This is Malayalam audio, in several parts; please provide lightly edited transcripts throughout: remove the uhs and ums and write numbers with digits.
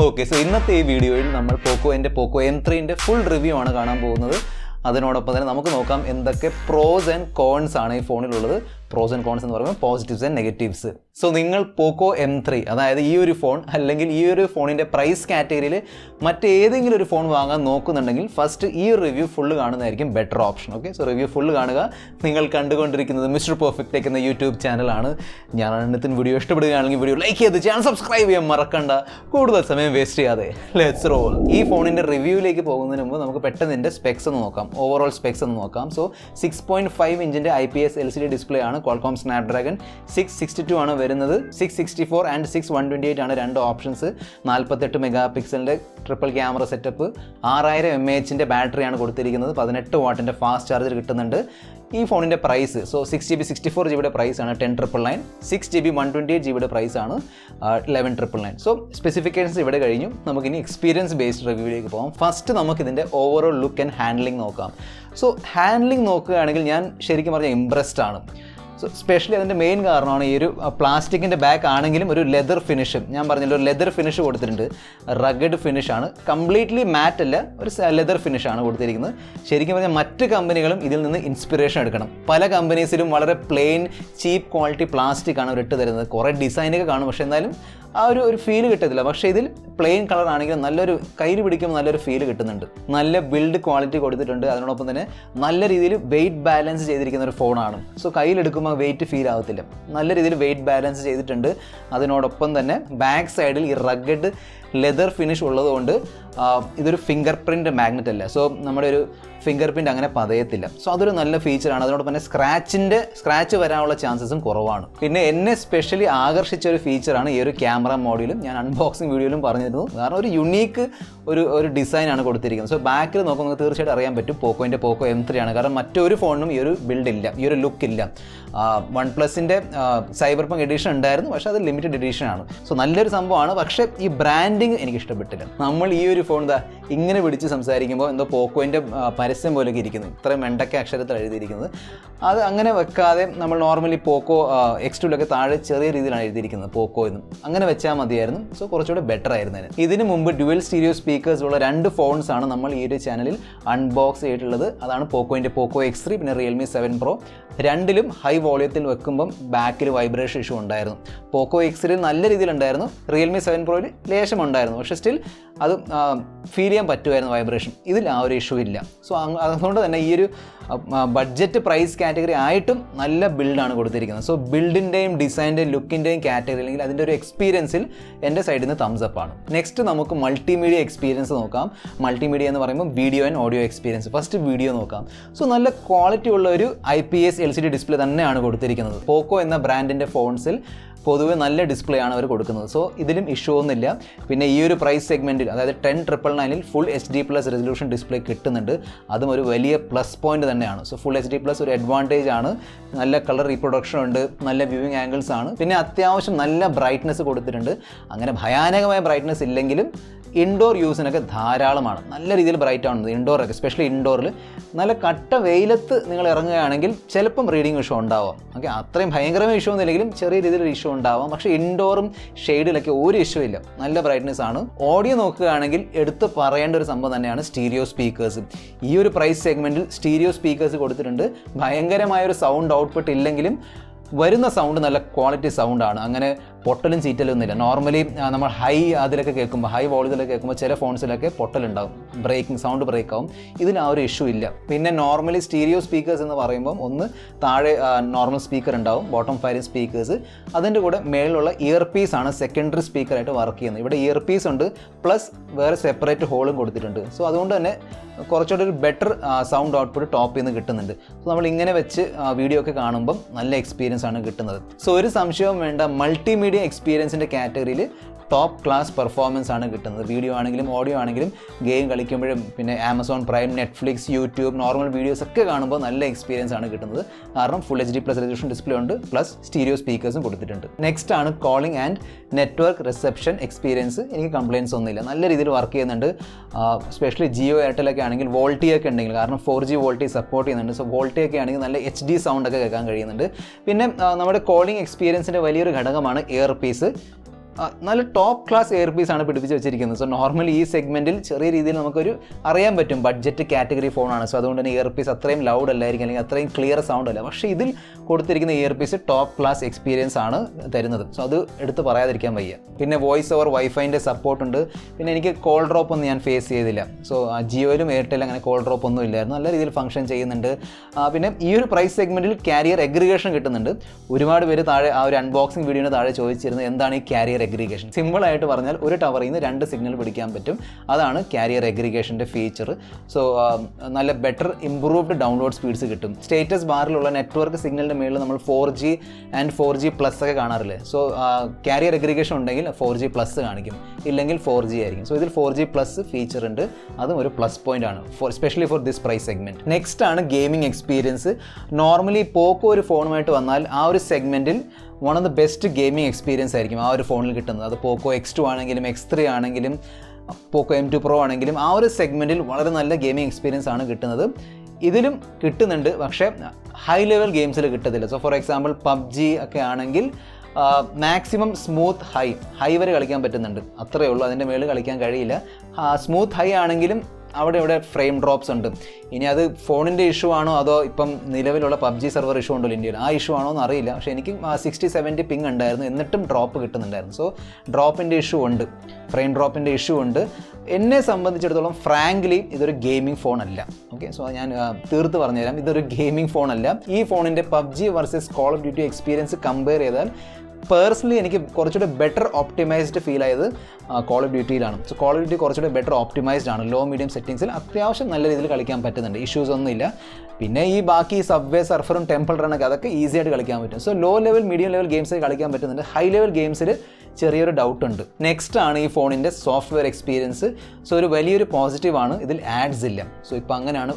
ഓക്കെ, സോ ഇന്നത്തെ ഈ വീഡിയോയിൽ നമ്മൾ പോക്കോ M3 ഫുൾ റിവ്യൂ ആണ് കാണാൻ പോകുന്നത്. അതിനോടൊപ്പം തന്നെ നമുക്ക് നോക്കാം എന്തൊക്കെ പ്രോസ് ആൻഡ് കോൺസ് ആണ് ഈ ഫോണിലുള്ളത്. പ്രോസ് ആൻഡ് കോൺസ് എന്ന് പറയുമ്പോൾ പോസിറ്റീവ്സ് ആൻഡ് നെഗറ്റീവ്സ്. സോ നിങ്ങൾ പോക്കോ M3 അതായത് ഈ ഒരു ഫോൺ അല്ലെങ്കിൽ ഈ ഒരു ഫോണിൻ്റെ പ്രൈസ് കാറ്റഗറിയിൽ മറ്റേതെങ്കിലും ഒരു ഫോൺ വാങ്ങാൻ നോക്കുന്നുണ്ടെങ്കിൽ ഫസ്റ്റ് ഈ ഒരു റിവ്യൂ ഫുള്ള് കാണുന്നതായിരിക്കും better option. Okay, so review full കാണുക. നിങ്ങൾ കണ്ടുകൊണ്ടിരിക്കുന്നത് മിസ്റ്റർ പെർഫെക്റ്റ് ടെക് എന്ന യൂട്യൂബ് ചാനലാണ്. ഞാൻ അന്നത്തിന് വീഡിയോ ഇഷ്ടപ്പെടുകയാണെങ്കിൽ വീഡിയോ ലൈക്ക് ചെയ്ത് ചാനൽ സബ്സ്ക്രൈബ് ചെയ്യാൻ മറക്കണ്ട. കൂടുതൽ സമയം വേസ്റ്റ് ചെയ്യാതെ ലെറ്റ്സ് റോൾ. ഈ ഫോണിൻ്റെ റിവ്യൂയിലേക്ക് പോകുന്നതിന് മുമ്പ് നമുക്ക് പെട്ടെന്ന് ഇതിൻ്റെ സ്പെക്സ് ഒന്ന് നോക്കാം. ഓവറോൾ സ്പെക്സ് ഒന്ന് നോക്കാം. സോ 6.5 ഇഞ്ചിൻ്റെ IPS LCD ഡിസ്പ്ലേ ആണ്. Qualcomm Snapdragon 662 ആണ് വരുന്നത്. 664 ആൻഡ് 6128 ആണ് രണ്ട് ഓപ്ഷൻസ്. 48 മെഗാ പിക്സലിൻ്റെ ട്രിപ്പിൾ ക്യാമറ സെറ്റപ്പ്. 6000 mAh ബാറ്ററിയാണ് കൊടുത്തിരിക്കുന്നത്. 18 വാട്ടിൻ്റെ ഫാസ്റ്റ് ചാർജർ കിട്ടുന്നുണ്ട്. ഈ ഫോണിൻ്റെ പ്രൈസ് സോ 6GB 64GB പ്രൈസാണ് 10,999. 6GB 128GB പ്രൈസാണ് 11,999. സോ സ്പെസിഫിക്കേഷൻസ് ഇവിടെ കഴിഞ്ഞു. നമുക്കിനി എക്സ്പീരിയൻസ് ബേസ്ഡ് റിവ്യൂയിലേക്ക് പോകാം. ഫസ്റ്റ് നമുക്കിതിൻ്റെ ഓവറോൾ ലുക്ക് ആൻഡ് ഹാൻഡ്ലിംഗ് നോക്കാം. സോ ഹാൻഡ്ലിംഗ് നോക്കുകയാണെങ്കിൽ ഞാൻ ശരിക്കും പറഞ്ഞാൽ ഇംപ്രസ്ഡ് ആണ്. സോ സ്പെഷ്യലി അതിൻ്റെ മെയിൻ കാരണമാണ് ഈ ഒരു പ്ലാസ്റ്റിക്കിൻ്റെ ബാക്ക് ആണെങ്കിലും ഒരു ലെതർ ഫിനിഷ്, ഞാൻ പറഞ്ഞല്ലോ ഒരു ലെതർ ഫിനിഷ് കൊടുത്തിട്ടുണ്ട്. റഗഡ് ഫിനിഷാണ്, കംപ്ലീറ്റ്ലി മാറ്റ് അല്ല, ഒരു ലെതർ ഫിനിഷാണ് കൊടുത്തിരിക്കുന്നത്. ശരിക്കും പറഞ്ഞാൽ മറ്റ് കമ്പനികളും ഇതിൽ നിന്ന് ഇൻസ്പിറേഷൻ എടുക്കണം. പല കമ്പനീസിലും വളരെ പ്ലെയിൻ ചീപ്പ് ക്വാളിറ്റി പ്ലാസ്റ്റിക് ആണ് അവർ ഇട്ട് തരുന്നത്. കുറേ ഡിസൈനൊക്കെ കാണും, പക്ഷേ എന്തായാലും ആ ഒരു ഫീല് കിട്ടത്തില്ല. പക്ഷേ ഇതിൽ പ്ലെയിൻ കളർ ആണെങ്കിലും നല്ലൊരു കയ്യിൽ പിടിക്കുമ്പോൾ നല്ലൊരു ഫീല് കിട്ടുന്നുണ്ട്. നല്ല ബിൽഡ് ക്വാളിറ്റി കൊടുത്തിട്ടുണ്ട്. അതിനോടൊപ്പം തന്നെ നല്ല രീതിയിൽ വെയിറ്റ് ബാലൻസ് ചെയ്തിരിക്കുന്ന ഒരു ഫോണാണ്. സോ കയ്യിലെടുക്കുമ്പോൾ വെയിറ്റ് ഫീൽ ആവത്തില്ല. നല്ല രീതിയിൽ വെയിറ്റ് ബാലൻസ് ചെയ്തിട്ടുണ്ട്. അതിനോടൊപ്പം തന്നെ ബാക്ക് സൈഡിൽ ഈ റഗഡ് ലെതർ ഫിനിഷ് ഉള്ളതുകൊണ്ട് ഇതൊരു ഫിംഗർ പ്രിൻറ്റ് മാഗ്നറ്റ് അല്ല. സോ നമ്മുടെ ഒരു ഫിംഗർ പ്രിൻറ്റ് അങ്ങനെ പതയത്തില്ല. സോ അതൊരു നല്ല ഫീച്ചറാണ്. അതിനോടൊപ്പം തന്നെ സ്ക്രാച്ച് വരാനുള്ള ചാൻസസും കുറവാണ്. പിന്നെ എന്നെ സ്പെഷ്യലി ആകർഷിച്ച ഒരു ഫീച്ചറാണ് ഈ ഒരു ക്യാമറ മോഡ്യൂളും. ഞാൻ അൺബോക്സിങ് വീഡിയോയിലും പറഞ്ഞിരുന്നു. കാരണം ഒരു യുണീക്ക് ഒരു ഡിസൈനാണ് കൊടുത്തിരിക്കുന്നത്. സോ ബാക്കിൽ നോക്കുമ്പോൾ തീർച്ചയായിട്ടും അറിയാൻ പറ്റും പോക്കോ M3 ആണ്. കാരണം മറ്റൊരു ഫോണിനും ഈ ഒരു ബിൽഡ് ഇല്ല, ഈ ഒരു ലുക്ക് ഇല്ല. OnePlusൻ്റെ സൈബർ പങ്ക് എഡിഷൻ ഉണ്ടായിരുന്നു, പക്ഷേ അത് ലിമിറ്റഡ് എഡിഷൻ ആണ്. സോ നല്ലൊരു സംഭവമാണ്. പക്ഷേ ഈ ബ്രാൻഡിങ് എനിക്ക് ഇഷ്ടപ്പെട്ടില്ല. നമ്മൾ ഈ ഒരു ഫോൺ ഇങ്ങനെ പിടിച്ച് സംസാരിക്കുമ്പോൾ എന്തോ പോക്കോൻ്റെ പരസ്യം പോലെയൊക്കെ ഇരിക്കുന്നു. ഇത്രയും വെണ്ടയ്ക്ക അക്ഷരത്തിൽ എഴുതിയിരിക്കുന്നത്. അത് അങ്ങനെ വെക്കാതെ നമ്മൾ നോർമലി പോക്കോ X2 താഴെ ചെറിയ രീതിയിലാണ് എഴുതിയിരിക്കുന്നത് പോക്കോ എന്നും. അങ്ങനെ വെച്ചാൽ മതിയായിരുന്നു. സോ കുറച്ചുകൂടെ ബെറ്റർ ആയിരുന്നതിന്. ഇതിന് മുമ്പ് ഡ്യുവൽ സ്റ്റീരിയോ സ്പീക്കേഴ്സ് ഉള്ള 2 ഫോൺസാണ് നമ്മൾ ഈ ഒരു ചാനലിൽ അൺബോക്സ് ചെയ്തിട്ടുള്ളത്. അതാണ് പോക്കോ X3 പിന്നെ Realme 7 Pro. രണ്ടിലും ഹൈ വോളിയത്തിൽ വെക്കുമ്പം ബാക്കിൽ വൈബ്രേഷൻ ഇഷ്യൂ ഉണ്ടായിരുന്നു. പോക്കോ X3 നല്ല രീതിയിലുണ്ടായിരുന്നു. Realme 7 Proയിൽ ലേശം ഉണ്ടായിരുന്നു, പക്ഷേ സ്റ്റിൽ അത് ഫീൽ ചെയ്യാൻ പറ്റുമായിരുന്നു വൈബ്രേഷൻ. ഇതിൽ ആ ഒരു ഇഷ്യൂ ഇല്ല. സോ അതുകൊണ്ട് തന്നെ ഈ ഒരു ബഡ്ജറ്റ് പ്രൈസ് കാറ്റഗറി ആയിട്ടും നല്ല ബിൽഡാണ് കൊടുത്തിരിക്കുന്നത്. സോ ബിൽഡിൻ്റെയും ഡിസൈൻ്റെയും ലുക്കിൻ്റെയും കാറ്റഗറി അല്ലെങ്കിൽ അതിൻ്റെ ഒരു എക്സ്പീരിയൻസിൽ എൻ്റെ സൈഡിൽ നിന്ന് തംസ് അപ്പ് ആണ്. നെക്സ്റ്റ് നമുക്ക് മൾട്ടിമീഡിയ എക്സ്പീരിയൻസ് നോക്കാം. മൾട്ടിമീഡിയ എന്ന് പറയുമ്പോൾ video and audio experience. First video നോക്കാം. സോ നല്ല ക്വാളിറ്റി ഉള്ള ഒരു IPS LCD ഡിസ്പ്ലേ തന്നെയാണ് കൊടുത്തിരിക്കുന്നത്. പോക്കോ എന്ന ബ്രാൻഡിൻ്റെ ഫോൺസിൽ പൊതുവെ നല്ല ഡിസ്പ്ലേ ആണ് അവർ കൊടുക്കുന്നത്. സോ ഇതിലും ഇഷ്യൂ ഒന്നുമില്ല. പിന്നെ ഈ ഒരു പ്രൈസ് സെഗ്മെൻറ്റിൽ അതായത് 10,999 ഫുൾ HD+ റെസൊല്യൂഷൻ ഡിസ്പ്ലേ കിട്ടുന്നുണ്ട്. അതും ഒരു വലിയ പ്ലസ് പോയിന്റ് തന്നെയാണ്. സോ ഫുൾ HD+ ഒരു അഡ്വാൻറ്റേജ് ആണ്. നല്ല കളർ റീപ്രൊഡക്ഷൻ ഉണ്ട്, നല്ല വ്യൂവിങ് ആംഗിൾസ് ആണ്. പിന്നെ അത്യാവശ്യം നല്ല ബ്രൈറ്റ്നസ് കൊടുത്തിട്ടുണ്ട്. അങ്ങനെ ഭയാനകമായ ബ്രൈറ്റ്നസ് ഇല്ലെങ്കിലും ഇൻഡോർ യൂസിനൊക്കെ ധാരാളമാണ്. നല്ല രീതിയിൽ ബ്രൈറ്റ് ആവുന്നത് ഇൻഡോറൊക്കെ, എസ്പെഷ്യലി ഇൻഡോറിൽ നല്ല കട്ട വെയിലത്ത് നിങ്ങൾ ഇറങ്ങുകയാണെങ്കിൽ ചിലപ്പം റീഡിങ് ഇഷ്യൂ ഉണ്ടാവാം. ഓക്കെ, അത്രയും ഭയങ്കരമായ ഇഷ്യൂ ഒന്നുമില്ലെങ്കിലും ചെറിയ രീതിയിൽ ഇഷ്യൂ ഉണ്ടാവാം. പക്ഷേ ഇൻഡോറും ഷെയ്ഡിലൊക്കെ ഒരു ഇഷ്യൂ ഇല്ല, നല്ല ബ്രൈറ്റ്നസ് ആണ്. ഓഡിയോ നോക്കുകയാണെങ്കിൽ എടുത്ത് പറയേണ്ട ഒരു സംഭവം തന്നെയാണ് സ്റ്റീരിയോ സ്പീക്കേഴ്സ്. ഈ ഒരു പ്രൈസ് സെഗ്മെൻറ്റിൽ സ്റ്റീരിയോ സ്പീക്കേഴ്സ് കൊടുത്തിട്ടുണ്ട്. ഭയങ്കരമായൊരു സൗണ്ട് ഔട്ട്പുട്ട് ഇല്ലെങ്കിലും വരുന്ന സൗണ്ട് നല്ല ക്വാളിറ്റി സൗണ്ടാണ്. അങ്ങനെ പൊട്ടലും ചീറ്റലും ഒന്നുമില്ല. നോർമലി നമ്മൾ ഹൈ വോളിയത്തിലൊക്കെ കേൾക്കുമ്പോൾ ചില ഫോൺസിലൊക്കെ പൊട്ടലുണ്ടാവും, സൗണ്ട് ബ്രേക്ക് ആവും. ഇതിന് ആ ഒരു ഇഷ്യൂ ഇല്ല. പിന്നെ നോർമലി സ്റ്റീരിയോ സ്പീക്കേഴ്സ് എന്ന് പറയുമ്പം ഒന്ന് താഴെ നോർമൽ സ്പീക്കർ ഉണ്ടാവും, ബോട്ടം ഫയറിംഗ് സ്പീക്കേഴ്സ്. അതിൻ്റെ കൂടെ മേളിലുള്ള ഇയർ പീസ് ആണ് സെക്കൻഡറി സ്പീക്കറായിട്ട് വർക്ക് ചെയ്യുന്നത്. ഇവിടെ ഇയർ പീസ് ഉണ്ട്, പ്ലസ് വേറെ സെപ്പറേറ്റ് ഹോളും കൊടുത്തിട്ടുണ്ട്. സോ അതുകൊണ്ട് തന്നെ കുറച്ചുകൂടി ഒരു ബെറ്റർ സൗണ്ട് ഔട്ട്പുട്ട് ടോപ്പിൽ നിന്ന് കിട്ടുന്നുണ്ട്. സോ നമ്മൾ ഇങ്ങനെ വെച്ച് വീഡിയോ ഒക്കെ കാണുമ്പം നല്ല എക്സ്പീരിയൻസ് ആണ് കിട്ടുന്നത്. സോ ഒരു സംശയവും വേണ്ട, മൾട്ടിമീഡിയ എക്സ്പീരിയൻസിൻ്റെ കാറ്റഗറിയിൽ ടോപ്പ് ക്ലാസ് പെർഫോമൻസ് ആണ് കിട്ടുന്നത്. വീഡിയോ ആണെങ്കിലും ഓഡിയോ ആണെങ്കിലും ഗെയിം കളിക്കുമ്പോഴും പിന്നെ Amazon prime, Netflix, YouTube, normal videos ഒക്കെ കാണുമ്പോൾ നല്ല എക്സ്പീരിയൻസ് ആണ് കിട്ടുന്നത്. കാരണം ഫുൾ HD+ റെസൊല്യൂഷൻ ഡിസ്പ്ലേ ഉണ്ട്, പ്ലസ് സ്റ്റീരിയോ സ്പീക്കേഴ്സും കൊടുത്തിട്ടുണ്ട്. നെക്സ്റ്റ് ആണ് calling and network reception experience. എനിക്ക് കംപ്ലയിൻസ് ഒന്നുമില്ല, നല്ല രീതിയിൽ വർക്ക് ചെയ്യുന്നുണ്ട്. സ്പെഷ്യലി ജിയോ എയർടെലൊക്കെ ആണെങ്കിൽ വോൾട്ടി ഒക്കെ ഉണ്ടെങ്കിൽ, കാരണം 4G വോൾട്ടി സപ്പോർട്ട് ചെയ്യുന്നുണ്ട്. സോ വോൾട്ടി ഒക്കെ ആണെങ്കിൽ നല്ല HD സൗണ്ട് ഒക്കെ കേൾക്കാൻ കഴിയുന്നുണ്ട്. പിന്നെ നമ്മുടെ കോളിംഗ് എക്സ്പീരിയൻസിൻ്റെ വലിയൊരു ഘടകമാണ് ഇയർ പീസ്. നല്ല ടോപ്പ് ക്ലാസ് ഇയർ പീസാണ് പിടിപ്പിച്ച് വെച്ചിരിക്കുന്നത്. സോ നോർമലി ഈ സെഗ്മെൻറ്റിൽ ചെറിയ രീതിയിൽ നമുക്കൊരു അറിയാൻ പറ്റും ബഡ്ജറ്റ് കാറ്റഗറി ഫോണാണ്. സോ അതുകൊണ്ട് തന്നെ ഇയർ പീസ് അത്രയും ലൗഡ് അല്ലായിരിക്കും, അല്ലെങ്കിൽ അത്രയും ക്ലിയർ സൗണ്ട് അല്ല. പക്ഷേ ഇതിൽ കൊടുത്തിരിക്കുന്ന ഇയർ പീസ് ടോപ്പ് ക്ലാസ് എക്സ്പീരിയൻസ് ആണ് തരുന്നത്. സോ അത് എടുത്ത് പറയാതിരിക്കാൻ വയ്യ. പിന്നെ വോയിസ് ഓവർ വൈഫൈൻ്റെ സപ്പോർട്ടുണ്ട്. പിന്നെ എനിക്ക് കോൾ ഡ്രോപ്പ് ഒന്നും ഞാൻ ഫേസ് ചെയ്തില്ല. സോ ജിയോയിലും എയർടെലും അങ്ങനെ കോൾ ഡ്രോപ്പ് ഒന്നും ഇല്ലായിരുന്നു, നല്ല രീതിയിൽ ഫംഗ്ഷൻ ചെയ്യുന്നുണ്ട്. പിന്നെ ഈ ഒരു പ്രൈസ് സെഗ്മെൻറ്റിൽ കാരിയർ എഗ്രിഗേഷൻ കിട്ടുന്നുണ്ട്. ഒരുപാട് പേര് താഴെ ആ ഒരു അൺബോക്സിംഗ് വീഡിയോന് താഴെ ചോദിച്ചിരുന്നത് എന്താണ് ഈ കാരിയർ എഗ്രിഗേഷൻ. സിമ്പിളായിട്ട് പറഞ്ഞാൽ ഒരു ടവറിൽ നിന്ന് 2 സിഗ്നൽ പിടിക്കാൻ പറ്റും. അതാണ് കാരിയർ എഗ്രിഗേഷൻ്റെ ഫീച്ചർ. സോ നല്ല ബെറ്റർ ഇംപ്രൂവ്ഡ് ഡൗൺലോഡ് സ്പീഡ്സ് കിട്ടും. സ്റ്റേറ്റസ് ബാറിലുള്ള നെറ്റ്വർക്ക് സിഗ്നലിൻ്റെ മുകളിൽ നമ്മൾ 4G ആൻഡ് 4G പ്ലസ് ഒക്കെ കാണാറില്ലേ. സോ കാരിയർ എഗ്രിഗേഷൻ ഉണ്ടെങ്കിൽ 4G പ്ലസ് കാണിക്കും, ഇല്ലെങ്കിൽ 4G ആയിരിക്കും. സോ ഇതിൽ 4G പ്ലസ് ഫീച്ചർ ഉണ്ട്, അതും ഒരു പ്ലസ് പോയിന്റ് ആണ് specially for this price segment. Next ആണ് ഗെയിമിംഗ് എക്സ്പീരിയൻസ്. നോർമലി പോക്കോ ഒരു ഫോണുമായിട്ട് വന്നാൽ ആ ഒരു സെഗ്മെൻറ്റിൽ one of the best gaming experience ആയിരിക്കും ആ ഒരു ഫോണിൽ കിട്ടുന്നത്. അത് പോക്കോ X2 ആണെങ്കിലും X3 ആണെങ്കിലും പോക്കോ M2 Pro ആണെങ്കിലും ആ ഒരു സെഗ്മെൻറ്റിൽ വളരെ നല്ല ഗെയിമിംഗ് എക്സ്പീരിയൻസ് ആണ് കിട്ടുന്നത്. ഇതിലും കിട്ടുന്നുണ്ട്, പക്ഷേ ഹൈ ലെവൽ ഗെയിംസിൽ കിട്ടത്തില്ല. സോ ഫോർ എക്സാമ്പിൾ PUBG ഒക്കെ ആണെങ്കിൽ മാക്സിമം സ്മൂത്ത് ഹൈ വരെ കളിക്കാൻ പറ്റുന്നുണ്ട്, അത്രയേ ഉള്ളൂ. അതിൻ്റെ മേളിൽ കളിക്കാൻ കഴിയില്ല. സ്മൂത്ത് ഹൈ ആണെങ്കിലും അവിടെ ഫ്രെയിം ഡ്രോപ്സ് ഉണ്ട്. ഇനി അത് ഫോണിൻ്റെ ഇഷ്യൂ ആണോ അതോ ഇപ്പം നിലവിലുള്ള PUBG സെർവർ ഇഷ്യൂ ഉണ്ടല്ലോ ഇന്ത്യയിൽ, ആ ഇഷ്യൂ ആണോ എന്ന് അറിയില്ല. പക്ഷേ എനിക്ക് 60-70 പിങ് ഉണ്ടായിരുന്നു, എന്നിട്ടും ഡ്രോപ്പ് കിട്ടുന്നുണ്ടായിരുന്നു. സോ ഡ്രോപ്പിൻ്റെ ഇഷ്യൂ ഉണ്ട്, ഫ്രെയിം ഡ്രോപ്പിൻ്റെ ഇഷ്യൂ ഉണ്ട്. എന്നെ സംബന്ധിച്ചിടത്തോളം ഫ്രാങ്ക്ലി ഇതൊരു ഗെയിമിംഗ് ഫോണല്ല. ഓക്കെ, സോ ഞാൻ തീർത്ത് പറഞ്ഞുതരാം, ഇതൊരു ഗെയിമിംഗ് ഫോണല്ല. ഈ ഫോണിൻ്റെ PUBG versus call of duty experience compare ചെയ്താൽ പേഴ്സണലി എനിക്ക് കുറച്ചുകൂടെ ബെറ്റർ ഓപ്റ്റിമൈസ്ഡ് ഫീൽ ആയത് കോൾ ഓഫ് ഡ്യൂട്ടിയിലാണ്. സോ കോൾ ഓഫ് ഡ്യൂട്ടി കുറച്ചുകൂടെ ബെറ്റർ ഓപ്റ്റിമൈസ്ഡ് ആണ്. ലോ മീഡിയം സെറ്റിംഗ്സിൽ അത്യാവശ്യം നല്ല രീതിയിൽ കളിക്കാൻ പറ്റുന്നുണ്ട്, ഇഷ്യൂസ് ഒന്നുമില്ല. പിന്നെ ഈ ബാക്കി സബ്വേ സർഫറും ടെമ്പിൾ റണ്ണൊക്കെ അതൊക്കെ ഈസി ആയിട്ട് കളിക്കാൻ പറ്റും. So low level medium level games കളിക്കാൻ പറ്റുന്നുണ്ട്. ഹൈ ലെവൽ ഗെയിംസിൽ ചെറിയൊരു ഡൗട്ട് ഉണ്ട്. നെക്സ്റ്റ് ആണ് ഈ ഫോണിൻ്റെ സോഫ്റ്റ്വെയർ എക്സ്പീരിയൻസ്. സോ ഒരു വലിയൊരു പോസിറ്റീവാണ്, ഇതിൽ ആഡ്സ് ഇല്ല. സോ ഇപ്പോൾ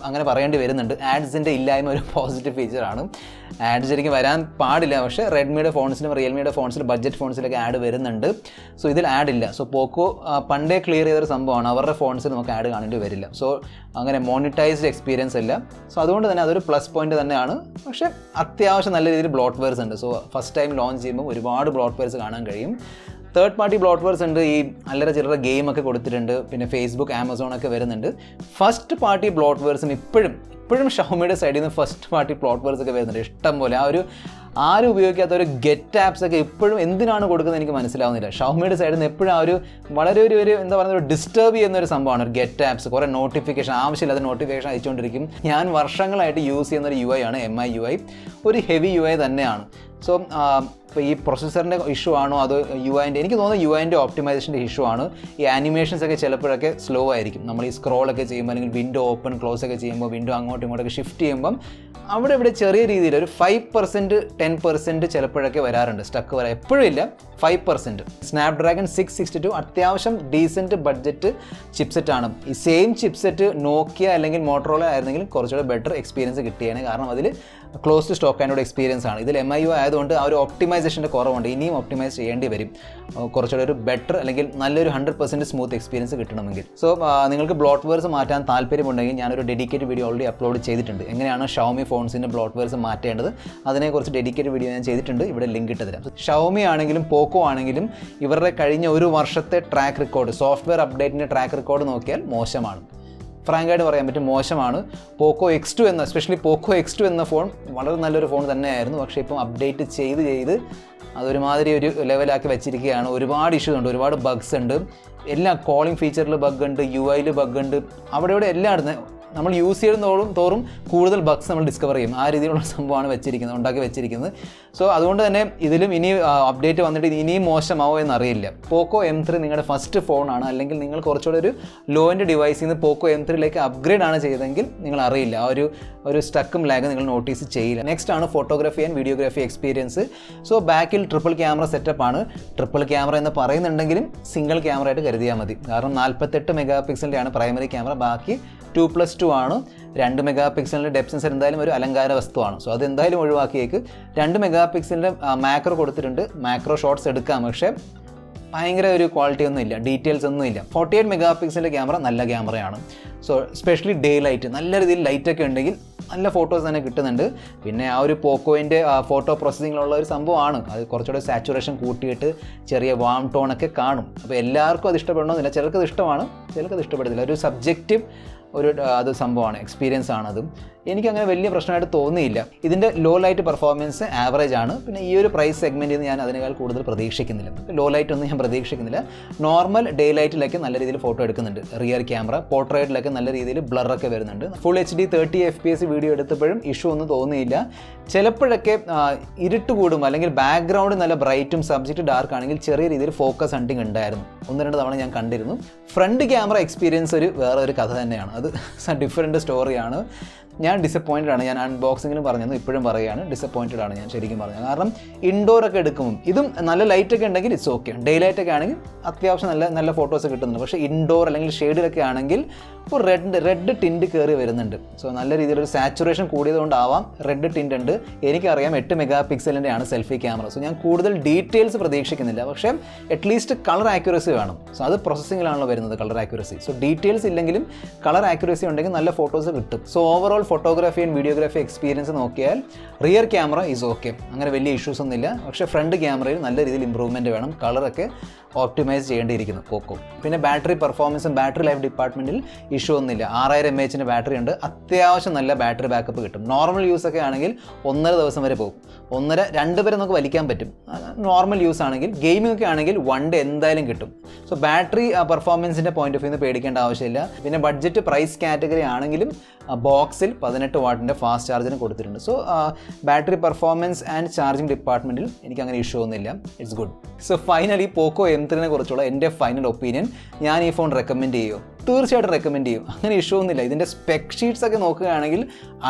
അങ്ങനെ പറയേണ്ടി വരുന്നുണ്ട്. ആഡ്സിൻ്റെ ഇല്ലായ്മ ഒരു പോസിറ്റീവ് ഫീച്ചറാണ്. ആഡ് ശരിക്കും വരാൻ പാടില്ല, പക്ഷേ റെഡ്മിയുടെ ഫോൺസിലും റിയൽമിയുടെ ഫോൺസിലും ബഡ്ജറ്റ് ഫോൺസിലൊക്കെ ആഡ് വരുന്നുണ്ട്. സോ ഇതിൽ ആഡ് ഇല്ല. സോ പോക്കോ പണ്ടേ ക്ലിയർ ചെയ്തൊരു സംഭവമാണ്, അവരുടെ ഫോൺസിൽ നമുക്ക് ആഡ് കാണേണ്ടി വരില്ല. സോ അങ്ങനെ മോണിറ്റൈസ്ഡ് എക്സ്പീരിയൻസ് അല്ല. സോ അതുകൊണ്ട് തന്നെ അതൊരു പ്ലസ് പോയിന്റ് തന്നെയാണ്. പക്ഷേ അത്യാവശ്യം നല്ല രീതിയിൽ ബ്ലോട്ട്വെയർസ് ഉണ്ട്. സോ ഫസ്റ്റ് ടൈം ലോഞ്ച് ചെയ്യുമ്പോൾ ഒരുപാട് ബ്ലോട്ട്വെയർസ് കാണാൻ കഴിയും. തേർഡ് പാർട്ടി ബ്ലോട്ട്വെയർസ് ഉണ്ട്, ഈ അല്ലറ ചില്ലറ ഗെയിമൊക്കെ കൊടുത്തിട്ടുണ്ട്. പിന്നെ ഫേസ്ബുക്ക്, ആമസോണൊക്കെ വരുന്നുണ്ട്. ഫസ്റ്റ് പാർട്ടി ബ്ലോട്ട്വെയർസും ഇപ്പോഴും ഷവോമിയുടെ സൈഡിൽ നിന്ന് ഫസ്റ്റ് പാർട്ടി ബ്ലോട്ട്വെയർസ് ഒക്കെ വരുന്നുണ്ട് ഇഷ്ടം പോലെ. ആരും ഉപയോഗിക്കാത്ത ഒരു ഗെറ്റ് ആപ്സ് ഒക്കെ ഇപ്പോഴും എന്തിനാണ് കൊടുക്കുന്നത് എനിക്ക് മനസ്സിലാവുന്നില്ല. ഷവോമിയുടെ സൈഡിൽ നിന്ന് എപ്പോഴും വളരെ ഒരു എന്താ പറയുക, ഒരു ഡിസ്റ്റർബ് ചെയ്യുന്നൊരു സംഭവമാണ് ഒരു ഗെറ്റ് ആപ്സ്. കുറേ നോട്ടിഫിക്കേഷൻ, ആവശ്യമില്ലാത്ത നോട്ടിഫിക്കേഷൻ അയച്ചുകൊണ്ടിരിക്കും. ഞാൻ വർഷങ്ങളായിട്ട് യൂസ് ചെയ്യുന്നൊരു UI ആണ് MI UI, ഒരു ഹെവി UI തന്നെയാണ്. സോ ഇപ്പോൾ ഈ പ്രൊസസ്സറിൻ്റെ ഇഷ്യൂ ആണോ അതോ UI-ൻ്റെ, എനിക്ക് തോന്നുന്നത് UI-ൻ്റെ ഓപ്റ്റിമൈസേഷൻ്റെ ഇഷ്യൂ ആണ്. ഈ ആനിമേഷൻസ് ഒക്കെ ചിലപ്പോഴൊക്കെ സ്ലോ ആയിരിക്കും. നമ്മൾ ഈ സ്ക്രോളൊക്കെ ചെയ്യുമ്പോൾ അല്ലെങ്കിൽ വിൻഡോ ഓപ്പൺ ക്ലോസ് ഒക്കെ ചെയ്യുമ്പോൾ, വിൻഡോ അങ്ങോട്ടും ഇങ്ങോട്ടൊക്കെ ഷിഫ്റ്റ് ചെയ്യുമ്പം ഇവിടെ ചെറിയ രീതിയിൽ ഒരു 5% 10% ചിലപ്പോഴൊക്കെ വരാറുണ്ട്, സ്റ്റക്ക് വരാം. എപ്പോഴും ഇല്ല, 5%. സ്നാപ്ഡ്രാഗൺ 662 അത്യാവശ്യം ഡീസൻറ്റ് ബഡ്ജറ്റ് ചിപ്സെറ്റാണ്. ഈ സെയിം ചിപ്സെറ്റ് നോക്കിയ അല്ലെങ്കിൽ മോട്ടറോള ആയിരുന്നെങ്കിൽ കുറച്ചുകൂടെ ബെറ്റർ എക്സ്പീരിയൻസ് കിട്ടിയാണ്. കാരണം അതിൽ close to stock and experience ആണ്. ഇതിൽ MIUI ആയതുകൊണ്ട് ആ ഒരു ഒപ്റ്റിമൈസേഷൻ്റെ കുറവുണ്ട്, ഇനിയും ഒപ്റ്റിമൈസ് ചെയ്യേണ്ടി വരും കുറച്ചുകൂടെ ഒരു ബെറ്റർ അല്ലെങ്കിൽ നല്ലൊരു 100% സ്മൂത്ത് എക്സ്പീരിയൻസ് കിട്ടണമെങ്കിൽ. സോ നിങ്ങൾക്ക് ബ്ലോട്ട്വെയർസ് മാറ്റാൻ താല്പര്യമുണ്ടെങ്കിൽ ഞാനൊരു ഡെഡിക്കേറ്റഡ് വീഡിയോ ഓൾറെഡി അപ്ലോഡ് ചെയ്തിട്ടുണ്ട്. എങ്ങനെയാണ് ഷവോമി ഫോൺസിൻ്റെ ബ്ലോട്ട്വെയർസ് മാറ്റേണ്ടത്, അതിനെക്കുറിച്ച് ഡെഡിക്കേറ്റഡ് വീഡിയോ ഞാൻ ചെയ്തിട്ടുണ്ട്, ഇവിടെ ലിങ്ക് ഇട്ട് തരാം. ഷവോമി ആണെങ്കിലും പോക്കോ ആണെങ്കിലും ഇവരുടെ കഴിഞ്ഞ ഒരു വർഷത്തെ ട്രാക്ക് റെക്കോർഡ്, സോഫ്റ്റ്വെയർ അപ്ഡേറ്റിൻ്റെ ട്രാക്ക് റെക്കോർഡ് നോക്കിയാൽ മോശമാണ്. ഫ്രാങ്കായിട്ട് പറയാൻ പറ്റും, മോശമാണ്. പോക്കോ X2 എസ്പെഷ്യലി പോക്കോ X2 എന്ന ഫോൺ വളരെ നല്ലൊരു ഫോൺ തന്നെയായിരുന്നു. പക്ഷേ ഇപ്പം അപ്ഡേറ്റ് ചെയ്ത് അതൊരുമാതിരി ഒരു ലെവലാക്കി വെച്ചിരിക്കുകയാണ്. ഒരുപാട് ഇഷ്യൂസ് ഉണ്ട്, ഒരുപാട് ബഗ്സ് ഉണ്ട്. എല്ലാ കോളിംഗ് ഫീച്ചറിൽ ബഗ് ഉണ്ട്, UI-ൽ ബഗ് ഉണ്ട്. അവിടെ എല്ലായിടത്തും നമ്മൾ യൂസ് ചെയ്യുന്ന തോറും കൂടുതൽ ബഗ്സ് നമ്മൾ ഡിസ്കവർ ചെയ്യും. ആ രീതിയിലുള്ള സംഭവമാണ് ഉണ്ടാക്കി വെച്ചിരിക്കുന്നത്. സോ അതുകൊണ്ട് തന്നെ ഇതിലും ഇനി അപ്ഡേറ്റ് വന്നിട്ട് ഇനിയും മോശമാവോ എന്നറിയില്ല. പോക്കോ M3 നിങ്ങളുടെ ഫസ്റ്റ് ഫോണാണ്, അല്ലെങ്കിൽ നിങ്ങൾ കുറച്ചുകൂടെ ഒരു ലോ എൻഡ് ഡിവൈസിൽ നിന്ന് പോക്കോ M3യിലേക്ക് അപ്ഗ്രേഡ് ആണ് ചെയ്തതെങ്കിൽ നിങ്ങൾ അറിയില്ല, ആ ഒരു സ്റ്റക്കും ലാഗ് നിങ്ങൾ നോട്ടീസ് ചെയ്യില്ല. നെക്സ്റ്റ് ആണ് photography and videography experience. So ബാക്കിൽ ട്രിപ്പിൾ ക്യാമറ സെറ്റപ്പാണ്. ട്രിപ്പിൾ ക്യാമറ എന്ന് പറയുന്നുണ്ടെങ്കിലും സിംഗിൾ ക്യാമറ ആയിട്ട് കരുതിയാൽ മതി. കാരണം 48 മെഗാ പിക്സലിൻ്റെയാണ് പ്രൈമറി ക്യാമറ, ബാക്കി 2+2 ആണ്. 2 മെഗാ പിക്സലിൻ്റെ ഡെപ്ത് സെൻസർ എന്തായാലും ഒരു അലങ്കാര വസ്തുവാണ്. സോ അതെന്തായാലും ഒഴിവാക്കിയേക്ക്. 2 മെഗാ പിക്സലിൻ്റെ മാക്രോ കൊടുത്തിട്ടുണ്ട്, മാക്രോ ഷോട്ട്സ് എടുക്കാം. പക്ഷേ ഭയങ്കര ഒരു ക്വാളിറ്റി ഒന്നും ഇല്ല, ഡീറ്റെയിൽസ് ഒന്നും ഇല്ല. 48 മെഗാ പിക്സലിൻ്റെ ക്യാമറ നല്ല ക്യാമറയാണ്. സോ സ്പെഷ്യലി ഡേ ലൈറ്റ്, നല്ല രീതിയിൽ ലൈറ്റൊക്കെ ഉണ്ടെങ്കിൽ നല്ല ഫോട്ടോസ് തന്നെ കിട്ടുന്നുണ്ട്. പിന്നെ ആ ഒരു പോക്കോയിൻ്റെ ഫോട്ടോ പ്രോസസ്സിങ്ങിലുള്ള ഒരു സംഭവമാണ്. അത് കുറച്ചുകൂടെ സാച്ചുറേഷൻ കൂട്ടിയിട്ട് ചെറിയ വാം ടോണൊക്കെ കാണും. അപ്പോൾ എല്ലാവർക്കും അത് ഇഷ്ടപ്പെടണമെന്നില്ല. ചിലർക്കത് ഇഷ്ടമാണ്, ചിലർക്കത് ഇഷ്ടപ്പെടത്തില്ല. ഒരു സബ്ജക്റ്റീവ് അത് സംഭവമാണ്, എക്സ്പീരിയൻസ് ആണത്. എനിക്കങ്ങനെ വലിയ പ്രശ്നമായിട്ട് തോന്നിയില്ല. ഇതിൻ്റെ ലോ ലൈറ്റ് പെർഫോമൻസ് ആവറേജ് ആണ്. പിന്നെ ഈ ഒരു പ്രൈസ് സെഗ്മെൻറ്റിൽ നിന്ന് ഞാൻ അതിനേക്കാൾ കൂടുതൽ പ്രതീക്ഷിക്കുന്നില്ല. ലോ ലൈറ്റ് ഒന്നും ഞാൻ പ്രതീക്ഷിക്കുന്നില്ല. നോർമൽ ഡേ ലൈറ്റിലൊക്കെ നല്ല രീതിയിൽ ഫോട്ടോ എടുക്കുന്നുണ്ട്. റിയർ ക്യാമറ പോർട്രേറ്റിലൊക്കെ നല്ല രീതിയിൽ ബ്ലറൊക്കെ വരുന്നുണ്ട്. ഫുൾ HD 30 FPS വീഡിയോ എടുത്തപ്പോഴും ഇഷ്യൂ ഒന്നും തോന്നിയില്ല. ചിലപ്പോഴൊക്കെ ഇരുട്ട് കൂടും, അല്ലെങ്കിൽ ബാക്ക്ഗ്രൗണ്ട് നല്ല ബ്രൈറ്റും സബ്ജക്റ്റ് ഡാർക്ക് ആണെങ്കിൽ ചെറിയ രീതിയിൽ ഫോക്കസ് ഹണ്ടിങ് ഉണ്ടായിരുന്നു. 1-2 തവണ ഞാൻ കണ്ടിരുന്നു. ഫ്രണ്ട് ക്യാമറ എക്സ്പീരിയൻസ് വേറെ ഒരു കഥ തന്നെയാണ്. അത് ഡിഫറെൻറ്റ് സ്റ്റോറിയാണ്. ഞാൻ ഡിസപ്പോയിൻറ്റഡ് ആണ്. ഞാൻ അൺബോക്സിങ്ങിലും പറഞ്ഞത്, ഇപ്പോഴും പറയുകയാണ്, ഡിസപ്പോയിൻറ്റഡ് ആണ് ഞാൻ ശരിക്കും പറഞ്ഞത്. കാരണം ഇൻഡോറൊക്കെ എടുക്കുമ്പോൾ ഇതും നല്ല ലൈറ്റൊക്കെ ഉണ്ടെങ്കിൽ ഇറ്റ്സ് ഓക്കെ. ഡേ ലൈറ്റൊക്കെ ആണെങ്കിൽ അത്യാവശ്യം നല്ല ഫോട്ടോസ് കിട്ടുന്നുണ്ട്. പക്ഷേ ഇൻഡോർ അല്ലെങ്കിൽ ഷെയ്ഡിലൊക്കെ ആണെങ്കിൽ ഇപ്പോൾ റെഡ് ടിൻറ്റ് കയറി വരുന്നുണ്ട്. സോ നല്ല രീതിയിലൊരു സാച്ചുറേഷൻ കൂടിയതുകൊണ്ടാവാം റെഡ് ടിൻറ്റ് ഉണ്ട്. എനിക്കറിയാം 8 മെഗാ പിക്സലിൻ്റെ ആണ് സെൽഫി ക്യാമറ. സോ ഞാൻ കൂടുതൽ ഡീറ്റെയിൽസ് പ്രതീക്ഷിക്കുന്നില്ല. പക്ഷേ അറ്റ്ലീസ്റ്റ് കളർ ആക്യുറസി വേണം. സോ അത് പ്രോസസ്സിങ്ങിലാണല്ലോ വരുന്നത്, കളർ ആക്യുറസി. സോ ഡീറ്റെയിൽസ് ഇല്ലെങ്കിലും കളർ ആക്യുറസി ഉണ്ടെങ്കിൽ നല്ല ഫോട്ടോസ് കിട്ടും. So overall photography and videography experience നോക്കിയാൽ റിയർ ക്യാമറ ഈസ് ഓക്കെ, അങ്ങനെ വലിയ ഇഷ്യൂസ് ഒന്നുമില്ല. പക്ഷേ ഫ്രണ്ട് ക്യാമറയിൽ നല്ല രീതിയിൽ ഇമ്പ്രൂവ്മെൻറ്റ് വേണം. കളറൊക്കെ ഓപ്റ്റിമൈസ് ചെയ്യേണ്ടിയിരിക്കുന്നു പോക്കോ. പിന്നെ ബാറ്ററി പെർഫോമൻസും ബാറ്ററി ലൈഫ് ഡിപ്പാർട്ട്മെൻറ്റിൽ ഇഷ്യൂ ഒന്നുമില്ല. 6000 mAh ബാറ്ററി ഉണ്ട്. അത്യാവശ്യം നല്ല ബാറ്ററി ബാക്കപ്പ് കിട്ടും. നോർമൽ യൂസൊക്കെ ആണെങ്കിൽ 1.5 ദിവസം വരെ പോകും. 1.5-2 വരെ നമുക്ക് വലിക്കാൻ പറ്റും നോർമൽ യൂസ് ആണെങ്കിൽ. ഗെയിമിംഗ് ഒക്കെ ആണെങ്കിൽ 1 ഡേ എന്തായാലും കിട്ടും. സോ ബാറ്ററി പെർഫോമൻസിൻ്റെ പോയിന്റ് ഓഫ് വ്യൂ പേടിക്കേണ്ട ആവശ്യമില്ല. പിന്നെ ബഡ്ജറ്റ് പ്രൈസ് കാറ്റഗറി ആണെങ്കിലും ബോക്സിൽ 18 വാട്ടിൻ്റെ ഫാസ്റ്റ് ചാർജിന് കൊടുത്തിട്ടുണ്ട്. So battery performance and charging ഡിപ്പാർട്ട്മെൻറ്റിൽ എനിക്ക് അങ്ങനെ ഇഷ്യൂ ഒന്നുമില്ല. It's good. So finally Poco M3നെ കുറിച്ചുള്ള എൻ്റെ ഫൈനൽ ഒപ്പീനിയൻ, ഞാൻ ഈ ഫോൺ റെക്കമെൻഡ് ചെയ്യുമോ? തീർച്ചയായിട്ടും റെക്കമെൻഡ് ചെയ്യും. അങ്ങനെ ഇഷ്യൂ ഒന്നുമില്ല. ഇതിൻ്റെ സ്പെക് ഷീറ്റ്സ് ഒക്കെ നോക്കുകയാണെങ്കിൽ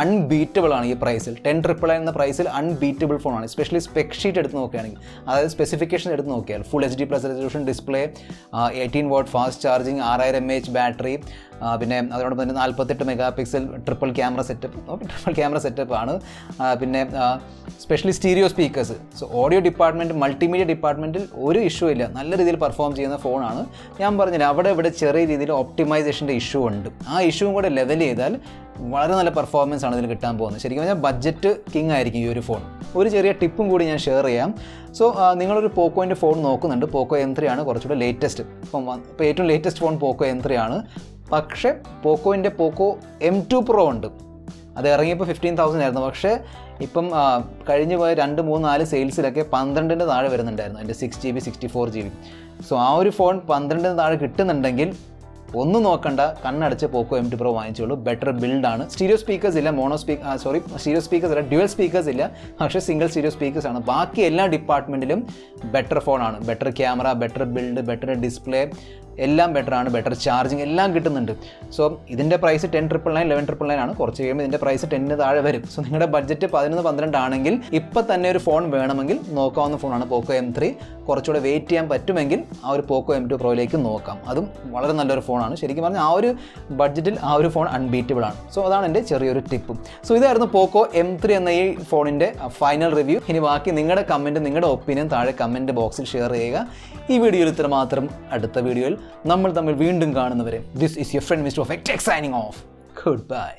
അൺബീറ്റബിൾ ആണ്. ഈ പ്രൈസിൽ 10,999 എന്ന പ്രൈസിൽ അൺബീറ്റബിൾ ഫോണാണ്. എസ്പെഷ്യലി സ്പെക് ഷീറ്റ് എടുത്ത് നോക്കുകയാണെങ്കിൽ, അതായത് സ്പെസിഫിക്കേഷൻ എടുത്ത് നോക്കിയാൽ full HD+ resolution display, 18 watt fast charging, 6000 mAh battery, പിന്നെ അതോടൊപ്പം തന്നെ 48 mega pixel triple camera setup ആണ്. പിന്നെ specially stereo speakers. So audio department, multimedia ഡിപ്പാർട്ട്മെൻറ്റിൽ ഒരു ഇഷ്യൂ ഇല്ല. നല്ല രീതിയിൽ പെർഫോം ചെയ്യുന്ന ഫോണാണ്. ഞാൻ പറഞ്ഞില്ല, അവിടെ ഇവിടെ ചെറിയ രീതിയിൽ ഒപ്റ്റിമൈസേഷൻ്റെ ഇഷ്യൂ ഉണ്ട്. ആ ഇഷ്യൂവും കൂടെ ലെവൽ ചെയ്താൽ വളരെ നല്ല പെർഫോമൻസ് ആണ് ഇതിൽ കിട്ടാൻ പോകുന്നത്. ശരിക്കും പറഞ്ഞാൽ ബഡ്ജറ്റ് കിങ് ആയിരിക്കും ഈ ഒരു ഫോൺ. ഒരു ചെറിയ ടിപ്പും കൂടി ഞാൻ ഷെയർ ചെയ്യാം. സോ നിങ്ങളൊരു പോക്കോൻ്റെ ഫോൺ നോക്കുന്നുണ്ട്, പോക്കോ M3 ആണ് കുറച്ചുകൂടെ ലേറ്റസ്റ്റ്. ഇപ്പോൾ ഏറ്റവും ലേറ്റസ്റ്റ് ഫോൺ പോക്കോ M3 ആണ്. പക്ഷേ പോക്കോൻ്റെ പോക്കോ M2 Pro ഉണ്ട്. അത് ഇറങ്ങിയപ്പോൾ 15,000 ആയിരുന്നു. പക്ഷേ ഇപ്പം കഴിഞ്ഞ് പോയ 2, 3, 4 സെയിൽസിലൊക്കെ 12-ൻ്റെ താഴെ വരുന്നുണ്ടായിരുന്നു, എൻ്റെ 6GB 64GB. സോ ആ ഒരു ഫോൺ 12-ന് താഴെ കിട്ടുന്നുണ്ടെങ്കിൽ ഒന്നും നോക്കണ്ട, കണ്ണടച്ച് പോക്കോ M2 Pro വാങ്ങിച്ചോളൂ. ബെറ്റർ ബിൽഡാണ്. സ്റ്റീരിയോ സ്പീക്കേഴ്സ് ഇല്ല, സ്റ്റീരിയോ സ്പീക്കേഴ്സ് അല്ല, ഡ്യുവൽ സ്പീക്കേഴ്സ് ഇല്ല, പക്ഷേ സിംഗിൾ സ്റ്റീരിയോ സ്പീക്കേഴ്സ് ആണ്. ബാക്കി എല്ലാ ഡിപ്പാർട്ട്മെൻറ്റിലും ബെറ്റർ ഫോണാണ്. Better camera, better build, better display, എല്ലാം ബെറ്ററാണ്. ബെറ്റർ ചാർജിങ് എല്ലാം കിട്ടുന്നുണ്ട്. സോ ഇതിൻ്റെ പ്രൈസ് 10,999, 11,999 ആണ്. കുറച്ച് കഴിയുമ്പോൾ ഇതിൻ്റെ പ്രൈസ് 10-ന് താഴെ വരും. സോ നിങ്ങളുടെ ബഡ്ജറ്റ് 11-12 ആണെങ്കിൽ ഇപ്പം തന്നെ ഒരു ഫോൺ വേണമെങ്കിൽ നോക്കാവുന്ന ഫോണാണ് പോക്കോ M3. കുറച്ചുകൂടെ വെയിറ്റ് ചെയ്യാൻ പറ്റുമെങ്കിൽ ആ ഒരു പോക്കോ M2 Proയിലേക്ക് നോക്കാം. അതും വളരെ നല്ലൊരു ഫോണാണ്. ശരിക്കും പറഞ്ഞാൽ ആ ഒരു ബഡ്ജറ്റിൽ ആ ഒരു ഫോൺ അൺബീറ്റബിൾ ആണ്. സോ അതാണ് എൻ്റെ ചെറിയൊരു ടിപ്പും. സോ ഇതായിരുന്നു പോക്കോ M3 എന്ന ഈ ഫോണിൻ്റെ ഫൈനൽ റിവ്യൂ. ഇനി ബാക്കി നിങ്ങളുടെ കമൻറ്റ്, നിങ്ങളുടെ ഒപ്പീനിയൻ താഴെ കമൻറ്റ് ബോക്സിൽ ഷെയർ ചെയ്യുക. ഈ വീഡിയോയിൽ ഇത്ര മാത്രം. അടുത്ത വീഡിയോയിൽ നമ്മൾ തമ്മിൽ വീണ്ടും കാണുന്നവരെ, this is your friend mister perfect signing off. Good bye.